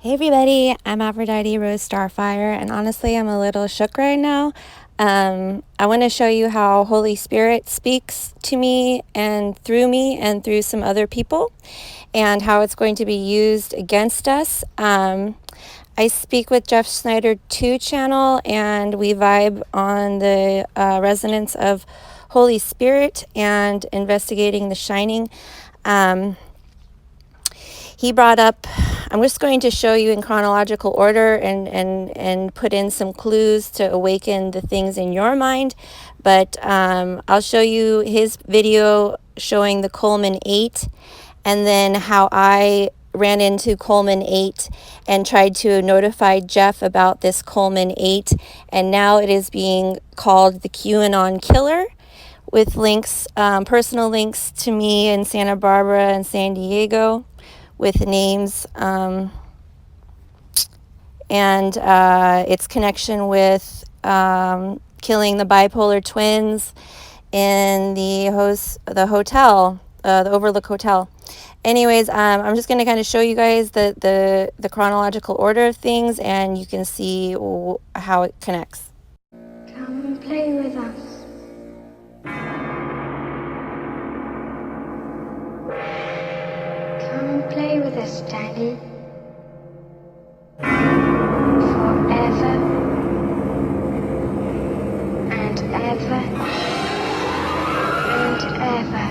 Hey everybody, I'm Aphrodite Rose Starfire, and honestly, I'm a little shook right now. I want to show you how Holy Spirit speaks to me and through some other people, and how it's going to be used against us. I speak with Jeff Snyder 2 channel, and we vibe on the resonance of Holy Spirit and investigating the shining. Um, he brought up, I'm just going to show you in chronological order and put in some clues to awaken the things in your mind. But I'll show you his video showing the Coleman 8, and then how I ran into Coleman 8 and tried to notify Jeff about this Coleman 8, and now it is being called the QAnon Killer, with links, personal links to me in Santa Barbara and San Diego, with names, and its connection with killing the bipolar twins in the hotel, the Overlook Hotel. Anyways, I'm just going to kind of show you guys the chronological order of things, and you can see how it connects. Come play with us. Come play with us, Daddy. Forever and ever and ever.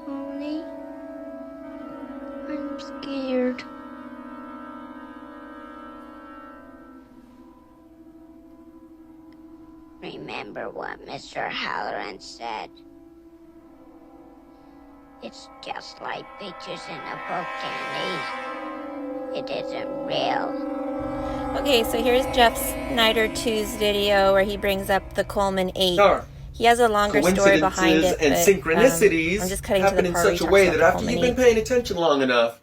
Tony, I'm scared. Remember what Mr. Halloran said? It's just like pictures in a book, Danny. It isn't real. Okay, so here's Jeff Snyder 2's video where he brings up the Coleman 8. He has a longer story behind it, and synchronicities I'm just cutting happen to the in part where such a he way talks that about after the you've Coleman been 8. paying attention long enough,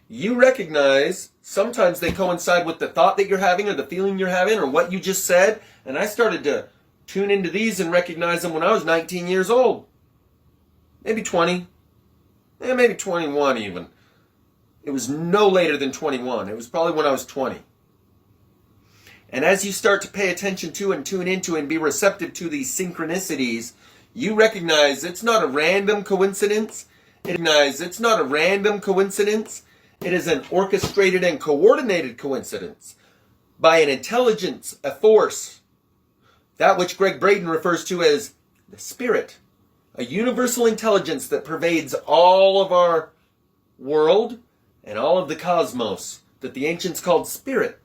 you recognize sometimes they coincide with the thought that you're having or the feeling you're having or what you just said. And I started to tune into these and recognize them when I was 19 years old. Maybe 20. Maybe 21 even. It was no later than 21. It was probably when I was 20. And as you start to pay attention to and tune into and be receptive to these synchronicities, you recognize it's not a random coincidence. It is an orchestrated and coordinated coincidence by an intelligence, a force, that which Greg Braden refers to as the spirit, a universal intelligence that pervades all of our world and all of the cosmos, that the ancients called spirit.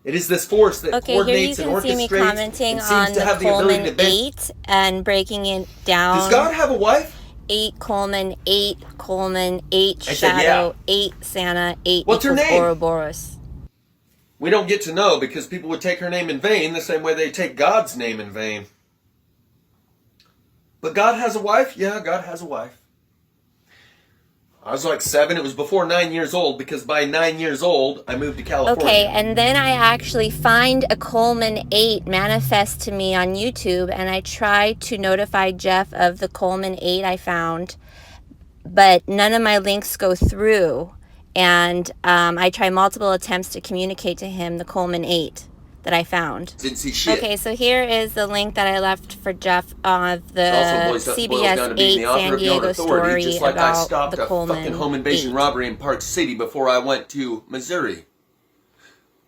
It is this force that coordinates and orchestrates Okay, here you can see me commenting and on seems to the have the ability to Coleman bend. 8 and breaking it down. Does God have a wife? 8 Coleman, 8 Coleman, 8 I said, Shadow, yeah. 8 Santa, 8 What's her equals name? Ouroboros. We don't get to know because people would take her name in vain the same way they take God's name in vain. But God has a wife? Yeah, God has a wife. I was like 7. It was before 9 years old because by 9 years old, I moved to California. Okay, and then I actually find a Coleman 8 manifest to me on YouTube, and I try to notify Jeff of the Coleman 8 I found, but none of my links go through. And I try multiple attempts to communicate to him the Coleman 8 that I found. Didn't see shit. Okay, so here is the link that I left for Jeff of the Also CBS 8 San Diego story just like I about stopped the a Coleman fucking home invasion 8. robbery in Park City before I went to Missouri.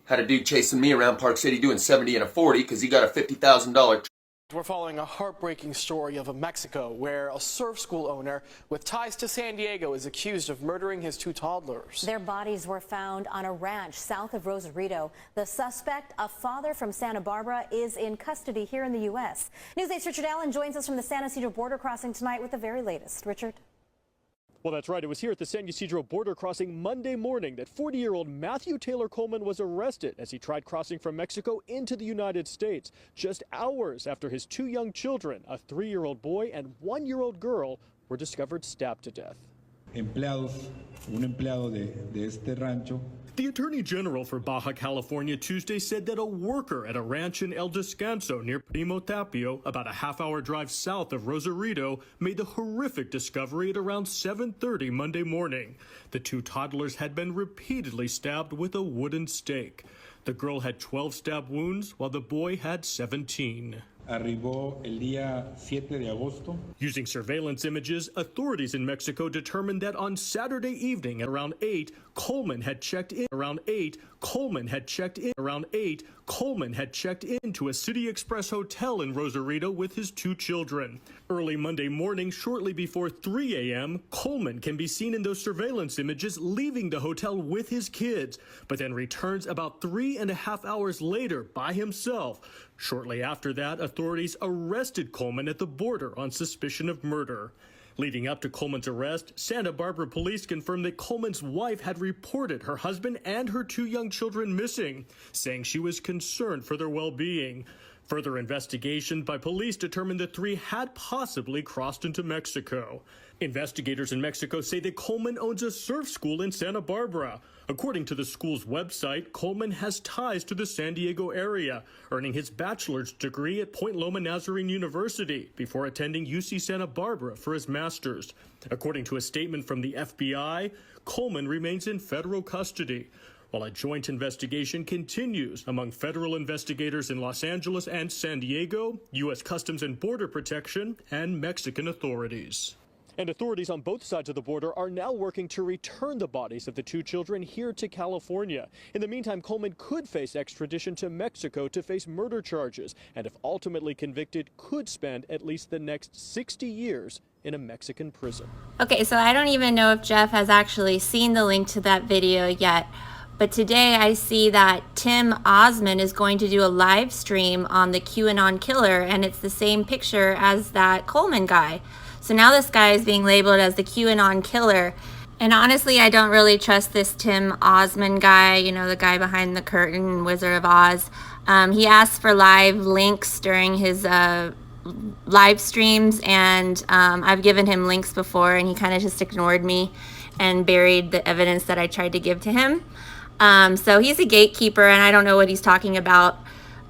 Had a dude chasing me around Park City doing 70 and a 40 because he got a $50,000. We're following a heartbreaking story of Mexico where a surf school owner with ties to San Diego is accused of murdering his 2 toddlers. Their bodies were found on a ranch south of Rosarito. The suspect, a father from Santa Barbara, is in custody here in the U.S. News 8's Richard Allen joins us from the San Ysidro border crossing tonight with the very latest. Richard? Well, that's right. It was here at the San Ysidro border crossing Monday morning that 40-year-old Matthew Taylor Coleman was arrested as he tried crossing from Mexico into the United States, just hours after his 2 young children, a 3-year-old boy and 1-year-old girl, were discovered stabbed to death. Un empleado de este rancho. The Attorney General for Baja California Tuesday said that a worker at a ranch in El Descanso near Primo Tapio, about a half-hour drive south of Rosarito, made the horrific discovery at around 7:30 Monday morning. The 2 toddlers had been repeatedly stabbed with a wooden stake. The girl had 12 stab wounds, while the boy had 17. Arribó el día 7 de agosto. Using surveillance images, authorities in Mexico determined that on Saturday evening at around 8, Coleman had checked in to a City Express hotel in Rosarito with his 2 children. Early Monday morning, shortly before 3 a.m., Coleman can be seen in those surveillance images leaving the hotel with his kids, but then returns about 3.5 hours later by himself. Shortly after that, authorities arrested Coleman at the border on suspicion of murder. Leading up to Coleman's arrest, Santa Barbara police confirmed that Coleman's wife had reported her husband and her 2 young children missing, saying she was concerned for their well-being. Further investigation by police determined the 3 had possibly crossed into Mexico. Investigators in Mexico say that Coleman owns a surf school in Santa Barbara. According to the school's website, Coleman has ties to the San Diego area, earning his bachelor's degree at Point Loma Nazarene University before attending UC Santa Barbara for his master's. According to a statement from the FBI, Coleman remains in federal custody, while a joint investigation continues among federal investigators in Los Angeles and San Diego, U.S. Customs and Border Protection, and Mexican authorities. And authorities on both sides of the border are now working to return the bodies of the 2 children here to California. In the meantime, Coleman could face extradition to Mexico to face murder charges, and if ultimately convicted, could spend at least the next 60 years in a Mexican prison. Okay, so I don't even know if Jeff has actually seen the link to that video yet. But today I see that Tim Osman is going to do a live stream on the QAnon killer, and it's the same picture as that Coleman guy. So now this guy is being labeled as the QAnon killer. And honestly, I don't really trust this Tim Osman guy, you know, the guy behind the curtain, Wizard of Oz. He asked for live links during his live streams, and I've given him links before, and he kind of just ignored me and buried the evidence that I tried to give to him. So he's a gatekeeper, and I don't know what he's talking about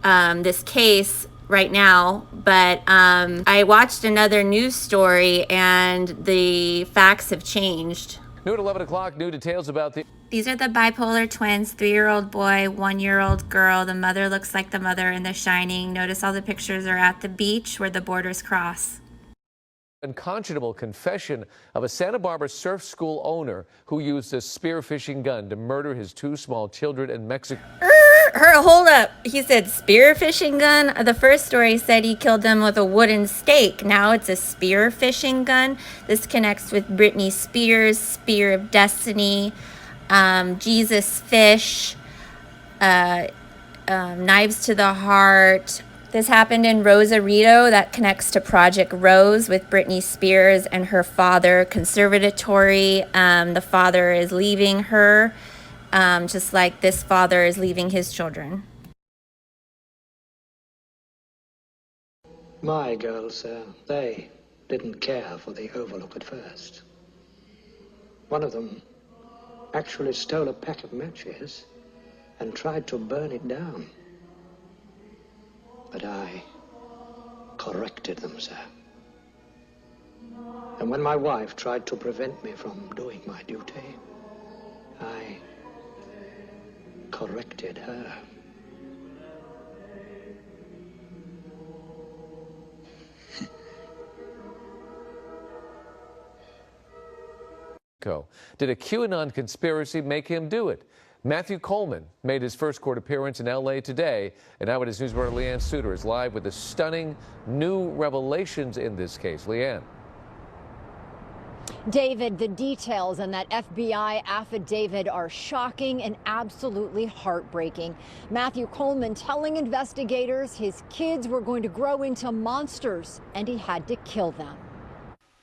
this case right now, but I watched another news story and the facts have changed. New at 11 o'clock, new details about These are the bipolar twins, 3-year-old boy, 1-year-old girl. The mother looks like the mother in The Shining. Notice all the pictures are at the beach where the borders cross. unconscionable confession of a Santa Barbara surf school owner who used a spearfishing gun to murder his 2 small children in Mexico. Hold up. He said spearfishing gun. The first story said he killed them with a wooden stake. Now it's a spearfishing gun. This connects with Britney Spears, Spear of Destiny, Jesus Fish, Knives to the Heart. This happened in Rosarito. That connects to Project Rose with Britney Spears and her father, conservatory. The father is leaving her, just like this father is leaving his children. My girls, they didn't care for the Overlook at first. One of them actually stole a pack of matches and tried to burn it down. But I corrected them, sir. And when my wife tried to prevent me from doing my duty, I corrected her. Did a QAnon conspiracy make him do it? Matthew Coleman made his first court appearance in L.A. today, and Eyewitness News reporter Leanne Suter is live with the stunning new revelations in this case. Leanne. David, the details in that FBI affidavit are shocking and absolutely heartbreaking. Matthew Coleman telling investigators his kids were going to grow into monsters and he had to kill them.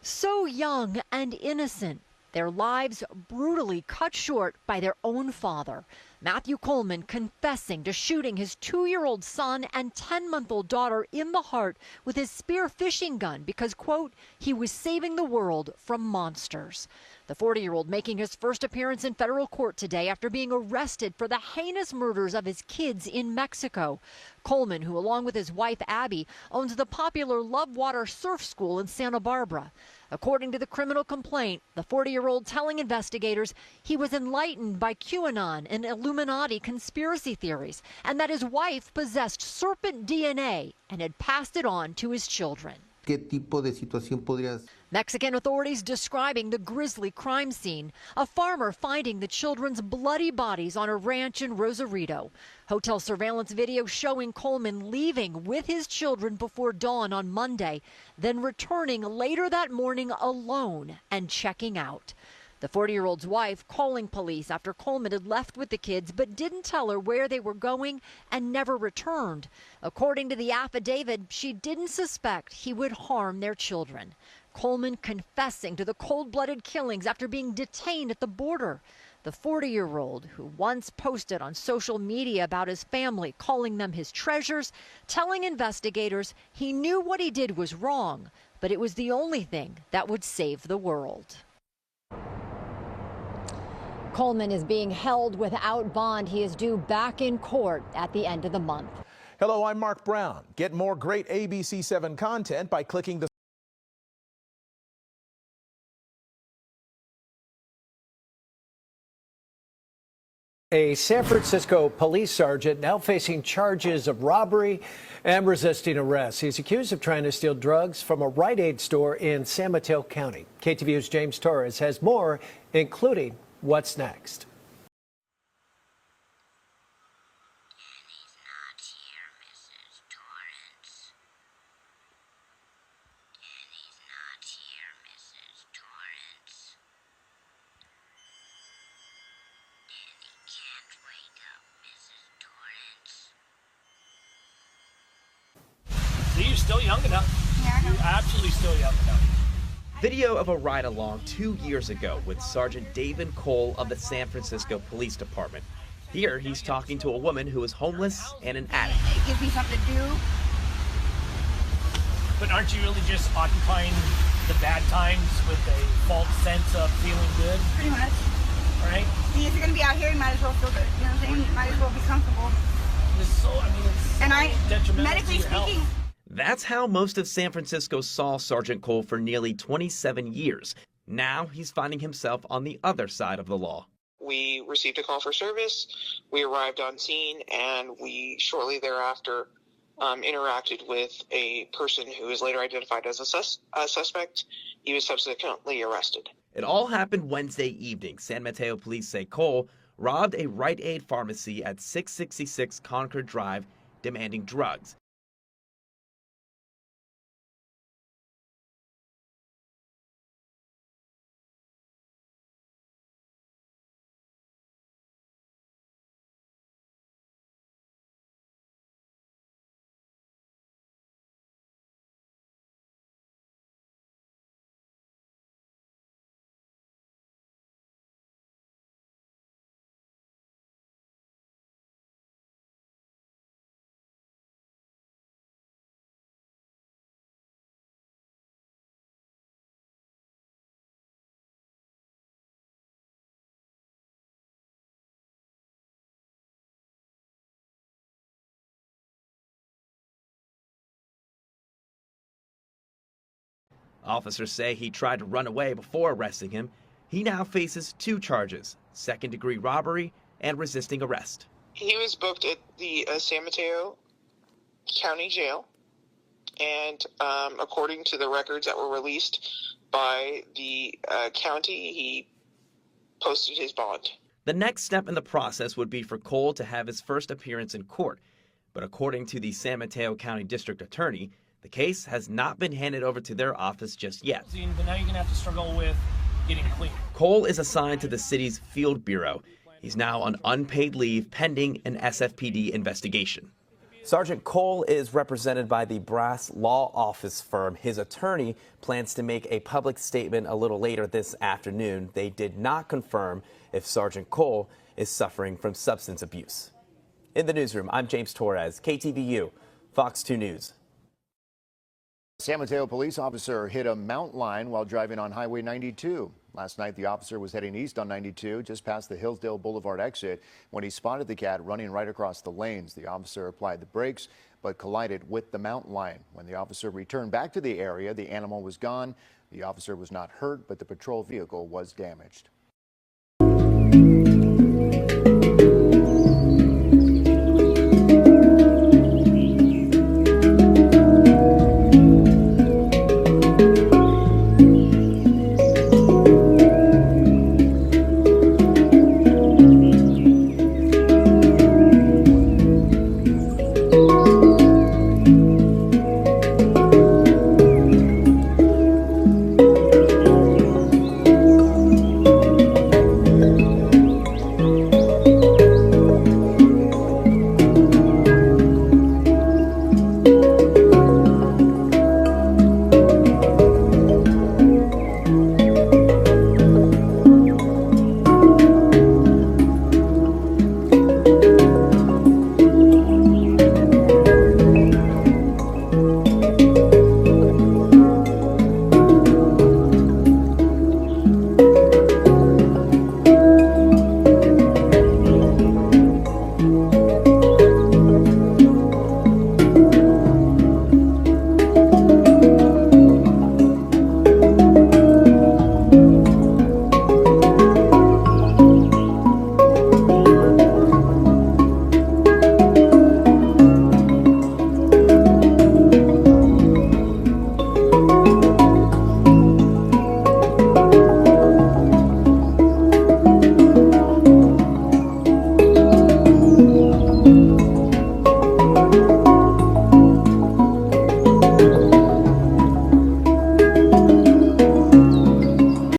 So young and innocent, their lives brutally cut short by their own father. Matthew Coleman confessing to shooting his 2-year-old son and 10-month-old daughter in the heart with his spear fishing gun because, quote, he was saving the world from monsters. The 40-year-old making his first appearance in federal court today after being arrested for the heinous murders of his kids in Mexico. Coleman, who along with his wife Abby, owns the popular Love Water Surf School in Santa Barbara. According to the criminal complaint, the 40-year-old telling investigators he was enlightened by QAnon and Illuminati conspiracy theories, and that his wife possessed serpent DNA and had passed it on to his children. ¿Qué tipo de situación podrías? Mexican authorities describing the grisly crime scene, a farmer finding the children's bloody bodies on a ranch in Rosarito. Hotel surveillance video showing Coleman leaving with his children before dawn on Monday, then returning later that morning alone and checking out. The 40-year-old's wife calling police after Coleman had left with the kids but didn't tell her where they were going and never returned. According to the affidavit, she didn't suspect he would harm their children. Coleman confessing to the cold-blooded killings after being detained at the border. The 40-year-old, who once posted on social media about his family, calling them his treasures, telling investigators he knew what he did was wrong, but it was the only thing that would save the world. Coleman is being held without bond. He is due back in court at the end of the month. Hello, I'm Mark Brown. Get more great ABC7 content by clicking the A San Francisco police sergeant now facing charges of robbery and resisting arrest. He's accused of trying to steal drugs from a Rite Aid store in San Mateo County. KTVU's James Torres has more, including what's next. You're still young enough. Yeah, you're absolutely still young enough. Video of a ride-along 2 years ago with Sergeant David Cole of the San Francisco Police Department. Here, he's talking to a woman who is homeless and an addict. It gives me something to do. But aren't you really just occupying the bad times with a false sense of feeling good? Pretty much. Right? I mean, if you're going to be out here, you might as well feel good. You know what I'm saying? You might as well be comfortable. It's so, I mean, it's so detrimental medically to your health. speaking, That's how most of San Francisco saw Sergeant Cole for nearly 27 years. Now he's finding himself on the other side of the law. We received a call for service, we arrived on scene, and we shortly thereafter interacted with a person who is later identified as a suspect. He was subsequently arrested. It all happened Wednesday evening. San Mateo police say Cole robbed a Rite Aid pharmacy at 666 Concord Drive, demanding drugs. Officers say he tried to run away before arresting him. He now faces 2 charges, second-degree robbery and resisting arrest. He was booked at the San Mateo County Jail, and according to the records that were released by the county, he posted his bond. The next step in the process would be for Cole to have his first appearance in court. But according to the San Mateo County District Attorney, the case has not been handed over to their office just yet. But now you're going to have to struggle with getting clean. Cole is assigned to the city's Field Bureau. He's now on unpaid leave pending an SFPD investigation. Sergeant Cole is represented by the Brass Law Office firm. His attorney plans to make a public statement a little later this afternoon. They did not confirm if Sergeant Cole is suffering from substance abuse. In the newsroom, I'm James Torres, KTVU, Fox 2 News. San Mateo police officer hit a mountain lion while driving on Highway 92. Last night, the officer was heading east on 92, just past the Hillsdale Boulevard exit, when he spotted the cat running right across the lanes. The officer applied the brakes, but collided with the mountain lion. When the officer returned back to the area, the animal was gone. The officer was not hurt, but the patrol vehicle was damaged.